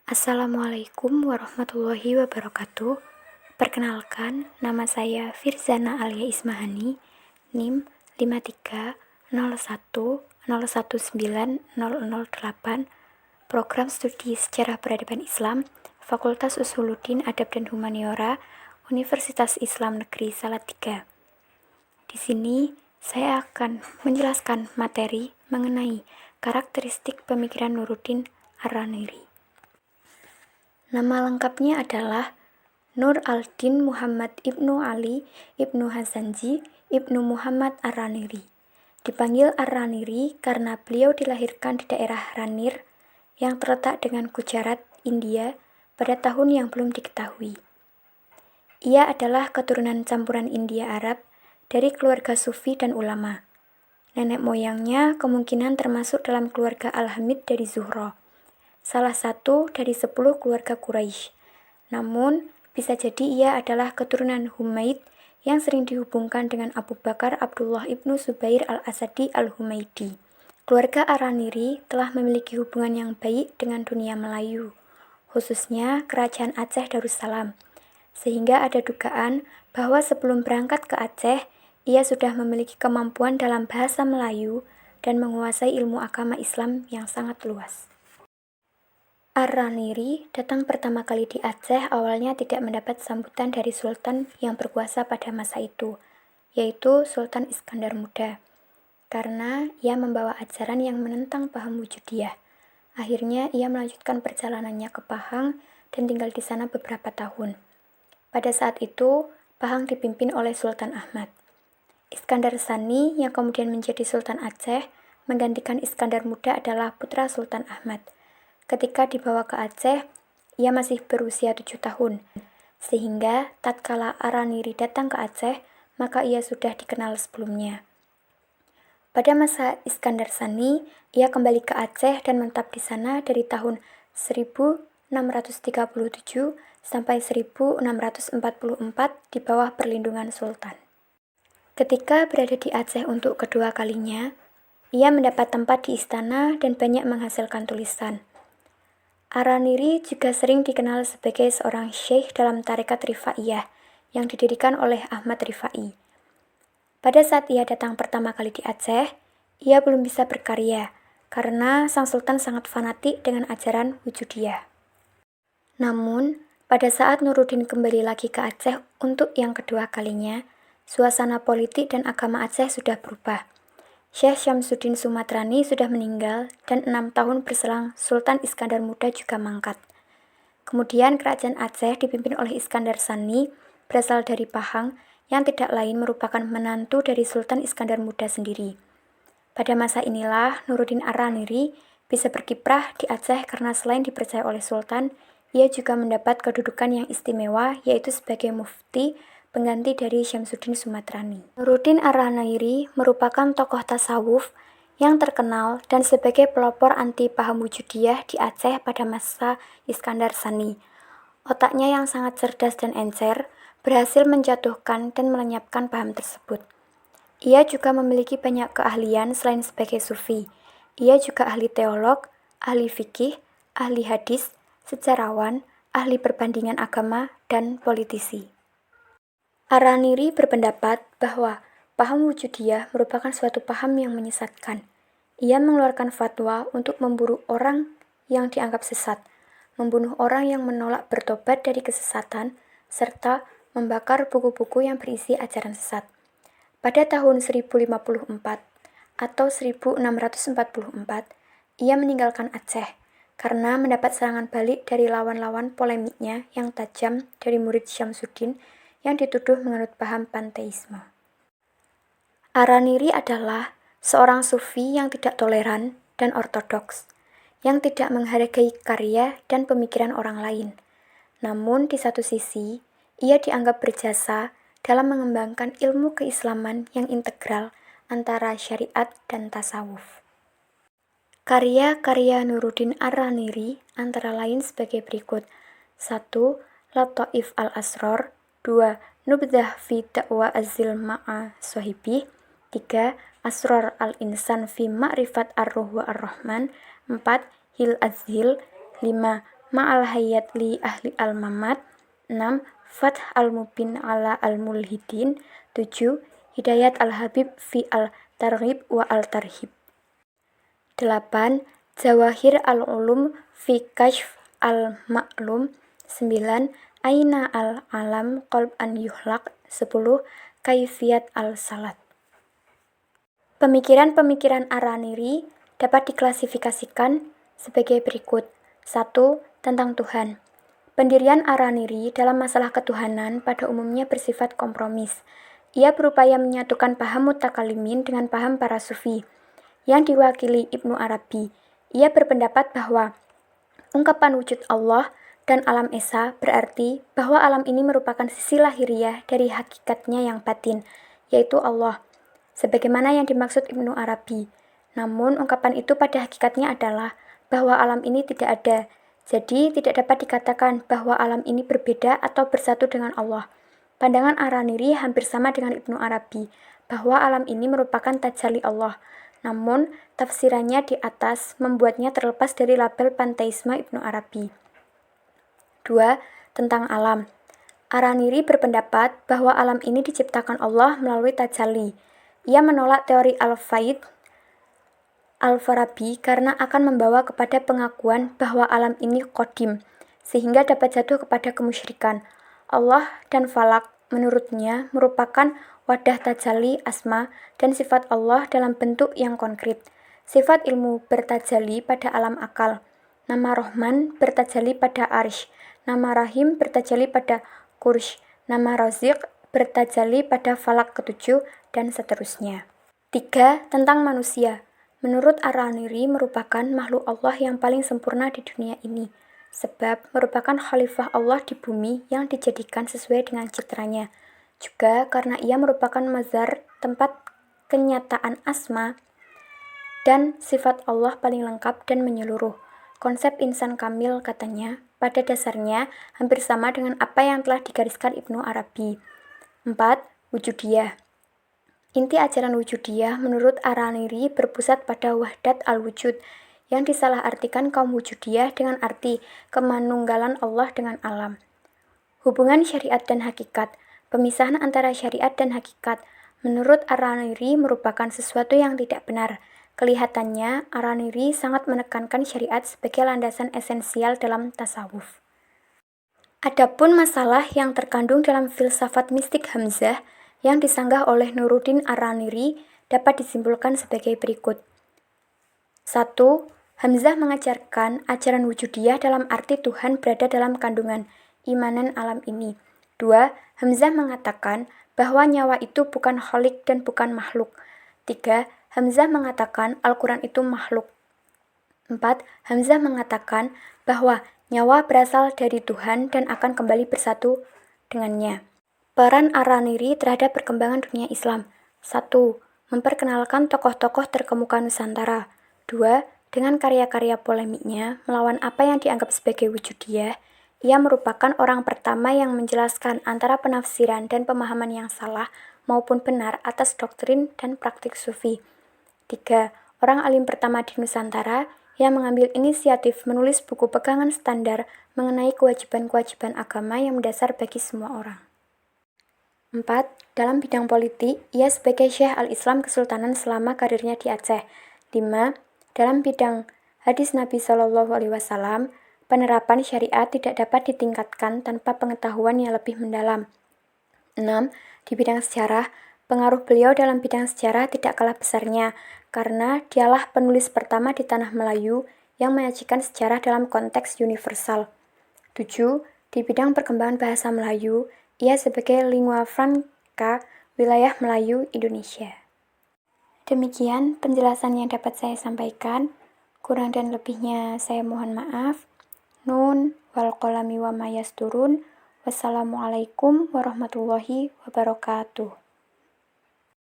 Assalamualaikum warahmatullahi wabarakatuh. Perkenalkan, nama saya Firzana Alia Ismahani, NIM 5301019008, Program Studi Sejarah Peradaban Islam, Fakultas Usuluddin Adab dan Humaniora, Universitas Islam Negeri Salatiga. Di sini saya akan menjelaskan materi mengenai karakteristik pemikiran Nuruddin Ar-Raniri. Nama lengkapnya adalah Nur al-Din Muhammad Ibnu Ali Ibnu Hazanji Ibnu Muhammad Ar-Raniri. Dipanggil Ar-Raniri karena beliau dilahirkan di daerah Ranir yang terletak dengan Gujarat, India pada tahun yang belum diketahui. Ia adalah keturunan campuran India Arab dari keluarga sufi dan ulama. Nenek moyangnya kemungkinan termasuk dalam keluarga Al-Hamid dari Zuhro, salah satu dari 10 keluarga Quraisy. Namun, bisa jadi ia adalah keturunan Humaid yang sering dihubungkan dengan Abu Bakar Abdullah ibnu Zubair al-Asadi al-Humaidi. Keluarga Ar-Raniri telah memiliki hubungan yang baik dengan dunia Melayu, khususnya Kerajaan Aceh Darussalam, sehingga ada dugaan bahwa sebelum berangkat ke Aceh, ia sudah memiliki kemampuan dalam bahasa Melayu dan menguasai ilmu agama Islam yang sangat luas. Ar-Raniri datang pertama kali di Aceh awalnya tidak mendapat sambutan dari sultan yang berkuasa pada masa itu, yaitu Sultan Iskandar Muda, karena ia membawa ajaran yang menentang paham wujudiyah. Akhirnya ia melanjutkan perjalanannya ke Pahang dan tinggal di sana beberapa tahun. Pada saat itu, Pahang dipimpin oleh Sultan Ahmad. Iskandar Sani yang kemudian menjadi Sultan Aceh menggantikan Iskandar Muda adalah putra Sultan Ahmad. Ketika dibawa ke Aceh, ia masih berusia 7 tahun, sehingga tatkala Ar-Raniri datang ke Aceh, maka ia sudah dikenal sebelumnya. Pada masa Iskandar Sani, ia kembali ke Aceh dan menetap di sana dari tahun 1637 sampai 1644 di bawah perlindungan Sultan. Ketika berada di Aceh untuk kedua kalinya, ia mendapat tempat di istana dan banyak menghasilkan tulisan. Ar-Raniri juga sering dikenal sebagai seorang syekh dalam tarekat Rifaiyah yang didirikan oleh Ahmad Rifai. Pada saat ia datang pertama kali di Aceh, ia belum bisa berkarya karena sang sultan sangat fanatik dengan ajaran wujudiyah. Namun, pada saat Nuruddin kembali lagi ke Aceh untuk yang kedua kalinya, suasana politik dan agama Aceh sudah berubah. Syekh Syamsuddin Sumatrani sudah meninggal dan 6 tahun berselang Sultan Iskandar Muda juga mangkat. Kemudian kerajaan Aceh dipimpin oleh Iskandar Sani berasal dari Pahang yang tidak lain merupakan menantu dari Sultan Iskandar Muda sendiri. Pada masa inilah Nuruddin Ar-Raniri bisa berkiprah di Aceh karena selain dipercaya oleh Sultan, ia juga mendapat kedudukan yang istimewa yaitu sebagai mufti pengganti dari Syamsuddin Sumatrani. Nuruddin Ar-Raniri merupakan tokoh tasawuf yang terkenal dan sebagai pelopor anti paham wujudiyah di Aceh pada masa Iskandar Sani. Otaknya yang sangat cerdas dan encer berhasil menjatuhkan dan melenyapkan paham tersebut. Ia juga memiliki banyak keahlian selain sebagai sufi. Ia juga ahli teolog, ahli fikih, ahli hadis, sejarawan, ahli perbandingan agama, dan politisi. Ar-Raniri berpendapat bahwa paham wujudiyah merupakan suatu paham yang menyesatkan. Ia mengeluarkan fatwa untuk memburu orang yang dianggap sesat, membunuh orang yang menolak bertobat dari kesesatan, serta membakar buku-buku yang berisi ajaran sesat. Pada tahun 1054 atau 1644, ia meninggalkan Aceh karena mendapat serangan balik dari lawan-lawan polemiknya yang tajam dari murid Syamsuddin yang dituduh menganut paham panteisme. Ar-Raniri adalah seorang sufi yang tidak toleran dan ortodoks, yang tidak menghargai karya dan pemikiran orang lain. Namun di satu sisi, ia dianggap berjasa dalam mengembangkan ilmu keislaman yang integral antara syariat dan tasawuf. Karya-karya Nuruddin Ar-Raniri antara lain sebagai berikut. 1. Lataif al-Asror. 2. Nubdah fi Da'wa Azil Ma'a Sohibi. 3. Asror al-Insan fi Ma'rifat ar-Ruh wa ar-Rahman. 4. Hil Azhil. 5. ma'al hayat li ahli al-mamat. 6. Fath al-mubin ala al-mulhidin. 7. Hidayat al-habib fi al-targhib wa al-tarhib. 8. Jawahir al-ulum fi kashf al-ma'lum. 9. Aina al-alam qalb an yuhlaq. 10. Kaifiyat al-salat. Pemikiran-pemikiran Ar-Raniri dapat diklasifikasikan sebagai berikut. 1. Tentang Tuhan. Pendirian Ar-Raniri dalam masalah ketuhanan pada umumnya bersifat kompromis. Ia berupaya menyatukan paham mutakalimin dengan paham para sufi, yang diwakili Ibnu Arabi. Ia berpendapat bahwa ungkapan wujud Allah dan alam esa berarti bahwa alam ini merupakan sisi lahiriah dari hakikatnya yang batin, yaitu Allah, sebagaimana yang dimaksud Ibnu Arabi. Namun, ungkapan itu pada hakikatnya adalah bahwa alam ini tidak ada, jadi tidak dapat dikatakan bahwa alam ini berbeda atau bersatu dengan Allah. Pandangan Ar-Raniri hampir sama dengan Ibnu Arabi, bahwa alam ini merupakan tajalli Allah. Namun, tafsirannya di atas membuatnya terlepas dari label panteisme Ibnu Arabi. 2. Tentang alam. Ar-Raniri berpendapat bahwa alam ini diciptakan Allah melalui tajalli. Ia menolak teori al-faid Al-Farabi karena akan membawa kepada pengakuan bahwa alam ini qadim, sehingga dapat jatuh kepada kemusyrikan. Allah dan falak menurutnya merupakan wadah tajalli asma dan sifat Allah dalam bentuk yang konkret. Sifat ilmu bertajalli pada alam akal. Nama Rahman bertajalli pada Arsh. Nama Rahim bertajalli pada Kursh. Nama Raziq bertajalli pada falak ketujuh, dan seterusnya. 3. Tentang manusia. Menurut Ar-Raniri merupakan makhluk Allah yang paling sempurna di dunia ini, sebab merupakan khalifah Allah di bumi yang dijadikan sesuai dengan citranya. Juga karena ia merupakan mazhar tempat kenyataan asma dan sifat Allah paling lengkap dan menyeluruh. Konsep insan kamil, katanya, pada dasarnya hampir sama dengan apa yang telah digariskan Ibnu Arabi. 4. Wujudiyah. Inti ajaran wujudiyah menurut Ar-Raniri berpusat pada wahdat al-wujud, yang disalahartikan kaum wujudiyah dengan arti kemanunggalan Allah dengan alam. Hubungan syariat dan hakikat. Pemisahan antara syariat dan hakikat menurut Ar-Raniri merupakan sesuatu yang tidak benar. Kelihatannya, Ar-Raniri sangat menekankan syariat sebagai landasan esensial dalam tasawuf. Adapun masalah yang terkandung dalam filsafat mistik Hamzah yang disanggah oleh Nuruddin Ar-Raniri dapat disimpulkan sebagai berikut. 1. Hamzah mengajarkan ajaran wujudiyah dalam arti Tuhan berada dalam kandungan imanan alam ini. 2. Hamzah mengatakan bahwa nyawa itu bukan khalik dan bukan makhluk. 3. Hamzah mengatakan Al-Quran itu makhluk. 4. Hamzah mengatakan bahwa nyawa berasal dari Tuhan dan akan kembali bersatu dengannya. Peran Ar-Raniri terhadap perkembangan dunia Islam. 1. Memperkenalkan tokoh-tokoh terkemuka Nusantara. 2. Dengan karya-karya polemiknya melawan apa yang dianggap sebagai wujudiyah, ia merupakan orang pertama yang menjelaskan antara penafsiran dan pemahaman yang salah maupun benar atas doktrin dan praktik sufi. 3. Orang alim pertama di Nusantara yang mengambil inisiatif menulis buku pegangan standar mengenai kewajiban-kewajiban agama yang mendasar bagi semua orang. 4. Dalam bidang politik, ia sebagai Syekh al-Islam Kesultanan selama karirnya di Aceh. 5. Dalam bidang hadis Nabi SAW, penerapan syariat tidak dapat ditingkatkan tanpa pengetahuan yang lebih mendalam. 6. Di bidang sejarah, pengaruh beliau dalam bidang sejarah tidak kalah besarnya, karena dialah penulis pertama di tanah Melayu yang menyajikan sejarah dalam konteks universal. 7. Di bidang perkembangan bahasa Melayu, ia sebagai lingua franca wilayah Melayu Indonesia. Demikian penjelasan yang dapat saya sampaikan. Kurang dan lebihnya saya mohon maaf. Nun wal qalami wa ma yasturun. Wassalamualaikum warahmatullahi wabarakatuh.